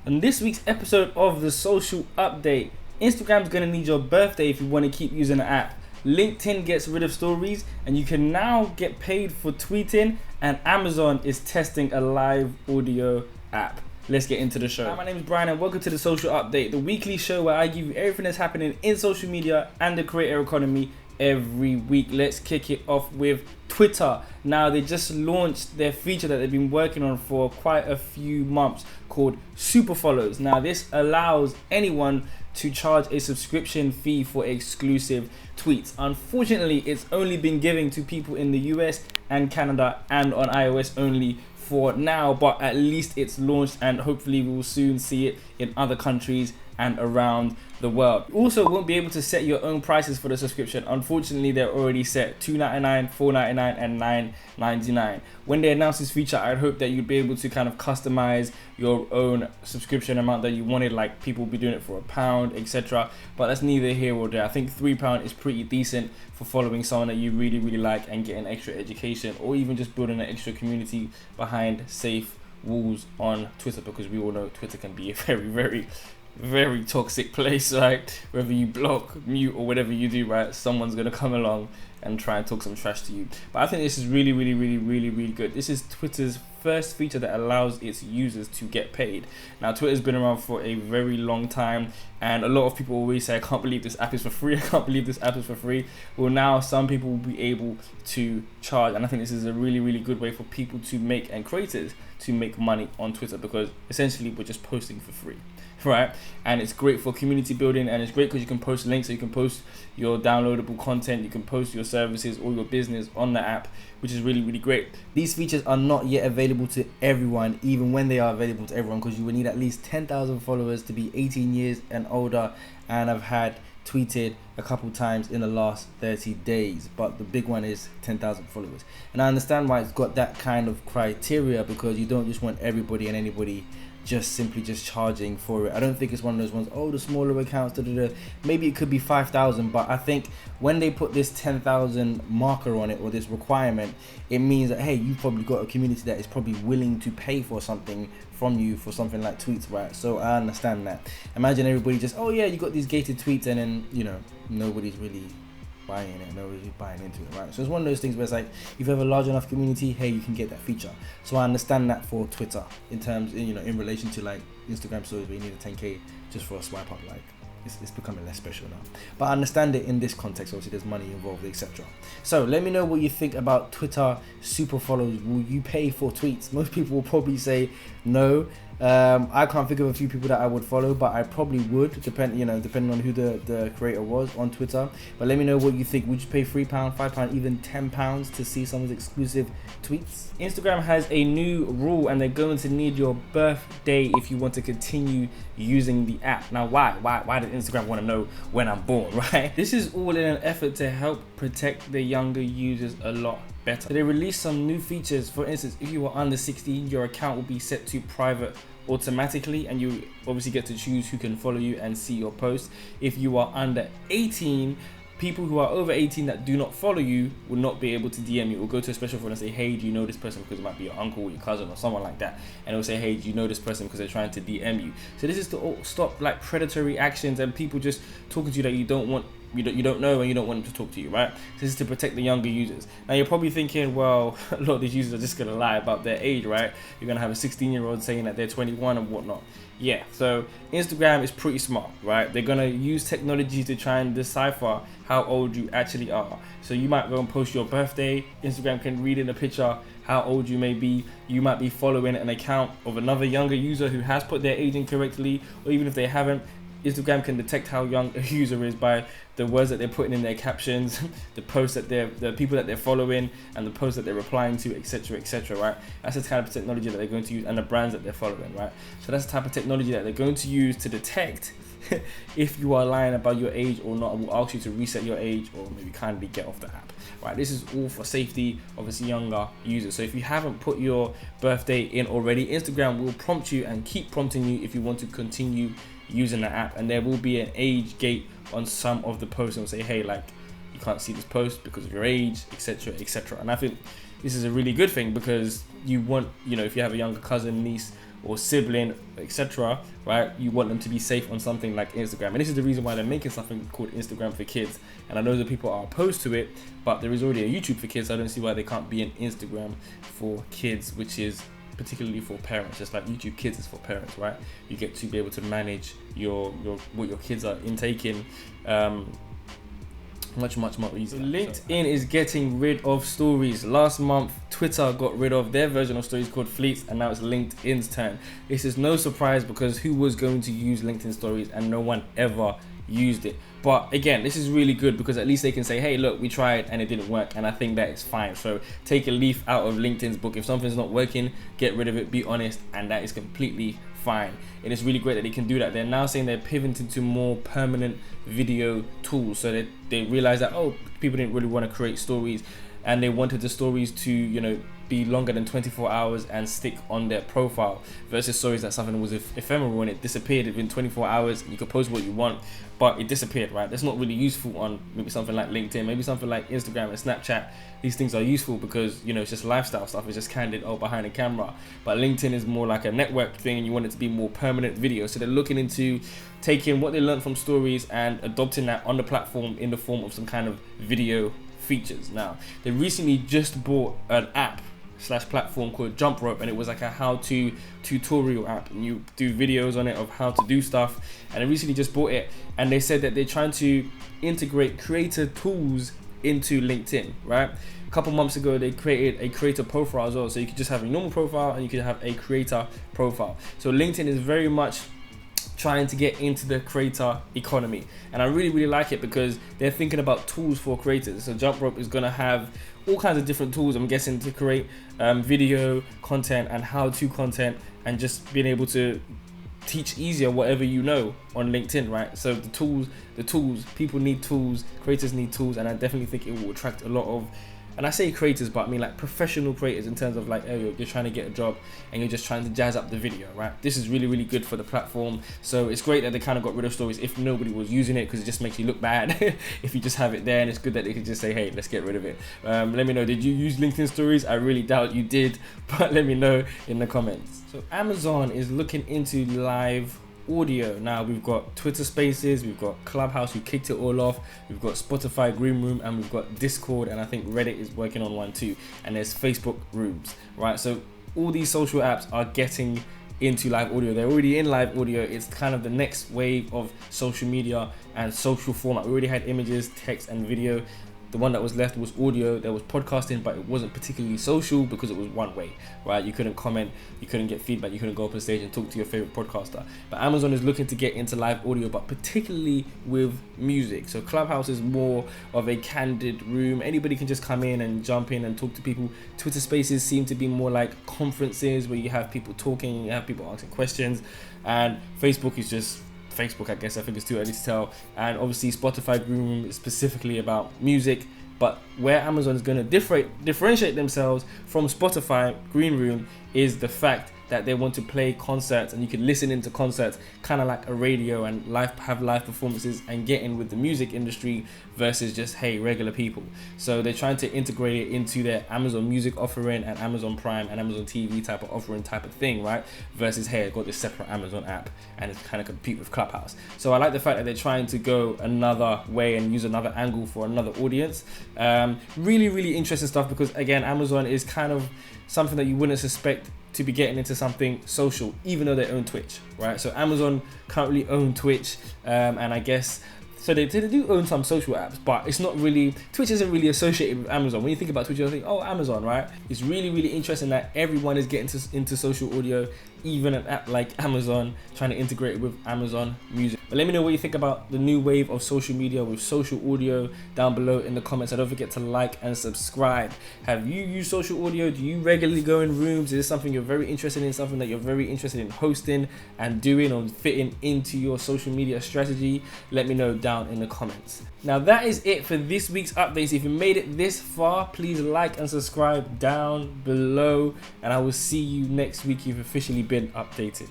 On this week's episode of the Social Update, Instagram's gonna need your birthday if you want to keep using the app. LinkedIn gets rid of stories and you can now get paid for tweeting, and Amazon is testing a live audio app. Let's get into the show. Hi, my name is Brian and welcome to the Social Update, the weekly show where I give you everything that's happening in social media and the creator economy every week. Let's kick it off with Twitter. Now, they just launched their feature that they've been working on for quite a few months called Super Follows. Now, this allows anyone to charge a subscription fee for exclusive tweets. Unfortunately, it's only been given to people in the US and Canada and on iOS only for now, but at least it's launched and hopefully we will soon see it in other countries and around the world. You also won't be able to set your own prices for the subscription. Unfortunately, they're already set: $2.99, $4.99 and $9.99. When they announce this feature, I'd hope that you'd be able to kind of customize your own subscription amount that you wanted, like people will be doing it for £1, etc. But that's neither here or there. I think £3 is pretty decent for following someone that you really like and getting extra education, or even just building an extra community behind safe walls on Twitter, because we all know Twitter can be a very toxic place, right? Whether you block, mute, or whatever you do, right, someone's gonna come along and try and talk some trash to you. But I think this is really good. This is Twitter's first feature that allows its users to get paid. Now, Twitter's been around for a very long time, and a lot of people always say, I can't believe this app is for free. I can't believe this app is for free. Well, now some people will be able to charge, and I think this is a really good way for people to make, and creators to make money on Twitter, because essentially we're just posting for free, right? And it's great for community building, and it's great because you can post links, so you can post your downloadable content, you can post your services or your business on the app, which is really great. These features are not yet available to everyone, even when they are available to everyone, because you will need at least 10,000 followers to be 18 years and older, and I've had tweeted a couple times in the last 30 days, but the big one is 10,000 followers. And I understand why it's got that kind of criteria, because you don't just want everybody and anybody just charging for it. I don't think it's one of those ones, oh, the smaller accounts, maybe it could be 5,000, but I think when they put this 10,000 marker on it, or this requirement, it means that, hey, you've probably got a community that is probably willing to pay for something from you for something like tweets, right? So I understand that. Imagine everybody just, oh yeah, you got these gated tweets, and then, you know, nobody's really buying it, nobody's buying into it, right? So it's one of those things where it's like, if you have a large enough community, hey, you can get that feature. So I understand that for Twitter, in terms, you know, in relation to like Instagram stories where you need a 10k just for a swipe up, like it's becoming less special now. But I understand it in this context. Obviously there's money involved, etc. So let me know what you think about Twitter Super Follows. Will you pay for tweets? Most people will probably say no. I can't think of a few people that I would follow, but I probably would, depending on who the creator was on Twitter. But let me know what you think. Would you pay £3, £5, even £10 to see someone's exclusive tweets? Instagram has a new rule, and they're going to need your birthday if you want to continue using the app. Now, why does Instagram want to know when I'm born, right? This is all in an effort to help protect the younger users a lot better. They released some new features. For instance, if you are under 16, your account will be set to private automatically, and you obviously get to choose who can follow you and see your posts. If you are under 18, people who are over 18 that do not follow you will not be able to DM you, or go to a special phone and say, hey, do you know this person? Because it might be your uncle or your cousin or someone like that, and it'll say, hey, do you know this person? Because they're trying to DM you. So this is to stop like predatory actions and people just talking to you that you don't want, you don't know, and you don't want them to talk to you, right? This is to protect the younger users. Now, you're probably thinking, well, a lot of these users are just gonna lie about their age, right? You're gonna have a 16-year-old saying that they're 21 and whatnot. Yeah, so Instagram is pretty smart, right? They're gonna use technology to try and decipher how old you actually are. So you might go and post your birthday. Instagram can read in the picture how old you may be. You might be following an account of another younger user who has put their age in correctly, or even if they haven't, Instagram can detect how young a user is by the words that they're putting in their captions, the posts that the people that they're following, and the posts that they're replying to, etc., right? That's the type of technology that they're going to use, and the brands that they're following, right? So that's the type of technology that they're going to use to detect if you are lying about your age or not. Will ask you to reset your age, or maybe kindly get off the app, right? This is all for safety of its younger users. So if you haven't put your birthday in already, Instagram will prompt you and keep prompting you if you want to continue using the app, and there will be an age gate on some of the posts, and will say, hey, like, you can't see this post because of your age, etc. And I think this is a really good thing, because you want, you know, if you have a younger cousin, niece, or sibling, etc., right? You want them to be safe on something like Instagram. And this is the reason why they're making something called Instagram for Kids. And I know that people are opposed to it, but there is already a YouTube for kids, so I don't see why they can't be an Instagram for kids, which is particularly for parents, just like YouTube Kids is for parents, right? You get to be able to manage your what your kids are intaking much more easier. So LinkedIn is getting rid of stories. Last month, Twitter got rid of their version of stories called Fleets, and now it's LinkedIn's turn. This is no surprise because who was going to use LinkedIn stories, and no one ever used it. But again, this is really good because at least they can say, hey, look, we tried and it didn't work, and I think that is fine. So take a leaf out of LinkedIn's book. If something's not working, get rid of it, be honest, and that is completely fine. It is really great that they can do that. They're now saying they're pivoting to more permanent video tools, so that they realize that, oh, people didn't really want to create stories, and they wanted the stories to, you know, be longer than 24 hours and stick on their profile, versus stories that something was ephemeral and it disappeared within 24 hours. You could post what you want, but it disappeared, right? That's not really useful on maybe something like LinkedIn, maybe something like Instagram and Snapchat. These things are useful because, you know, it's just lifestyle stuff. It's just candid, behind the camera. But LinkedIn is more like a network thing, and you want it to be more permanent video. So they're looking into taking what they learned from stories and adopting that on the platform in the form of some kind of video features. Now, they recently just bought an app / platform called Jump Rope, and it was like a how-to tutorial app, and you do videos on it of how to do stuff. And I recently just bought it, and they said that they're trying to integrate creator tools into LinkedIn, right? A couple months ago, they created a creator profile as well, so you could just have a normal profile and you could have a creator profile. So LinkedIn is very much trying to get into the creator economy, and I really like it because they're thinking about tools for creators. So Jump Rope is going to have all kinds of different tools, I'm guessing, to create video content and how-to content, and just being able to teach easier whatever you know on LinkedIn, right? So the tools, people need tools, creators need tools, and I definitely think it will attract a lot of, and I say creators, but I mean like professional creators, in terms of like, oh, you're trying to get a job and you're just trying to jazz up the video, right? This is really good for the platform. So it's great that they kind of got rid of stories if nobody was using it, because it just makes you look bad if you just have it there. And it's good that they could just say, hey, let's get rid of it. Let me know, did you use LinkedIn stories? I really doubt you did, but let me know in the comments. So Amazon is looking into live audio. Now we've got Twitter Spaces, we've got Clubhouse who kicked it all off, we've got Spotify Green Room, and we've got Discord, and I think Reddit is working on one too, and there's Facebook Rooms, right? So all these social apps are getting into live audio. They're already in live audio. It's kind of the next wave of social media and social format. We already had images, text, and video. The one that was left was audio. There was podcasting, but it wasn't particularly social because it was one way, right? You couldn't comment, you couldn't get feedback, you couldn't go up on stage and talk to your favorite podcaster. But Amazon is looking to get into live audio, but particularly with music. So Clubhouse is more of a candid room. Anybody can just come in and jump in and talk to people. Twitter Spaces seem to be more like conferences where you have people talking, you have people asking questions, and Facebook is just Facebook, I guess. I think it's too early to tell. And obviously Spotify Green Room is specifically about music, but where Amazon is going to differentiate themselves from Spotify Green Room is the fact that they want to play concerts, and you can listen into concerts kind of like a radio, and have live performances and get in with the music industry versus just, hey, regular people. So they're trying to integrate it into their Amazon Music offering and Amazon Prime and Amazon TV type of offering type of thing, right? Versus, hey, I got this separate Amazon app, and it's kind of compete with Clubhouse. So I like the fact that they're trying to go another way and use another angle for another audience. Really interesting stuff, because again, Amazon is kind of something that you wouldn't suspect to be getting into something social, even though they own Twitch, right? So Amazon currently own Twitch, and I guess, so they do own some social apps, but it's not really, Twitch isn't really associated with Amazon. When you think about Twitch, you think, oh, Amazon, right? It's really interesting that everyone is getting into social audio, even an app like Amazon trying to integrate it with Amazon Music. But let me know what you think about the new wave of social media with social audio down below in the comments. And don't forget to like and subscribe. Have you used social audio? Do you regularly go in rooms? Is this something you're very interested in, something that you're very interested in hosting and doing or fitting into your social media strategy? Let me know down in the comments. Now that is it for this week's updates. If you made it this far, please like and subscribe down below, and I will see you next week. You've officially been updated.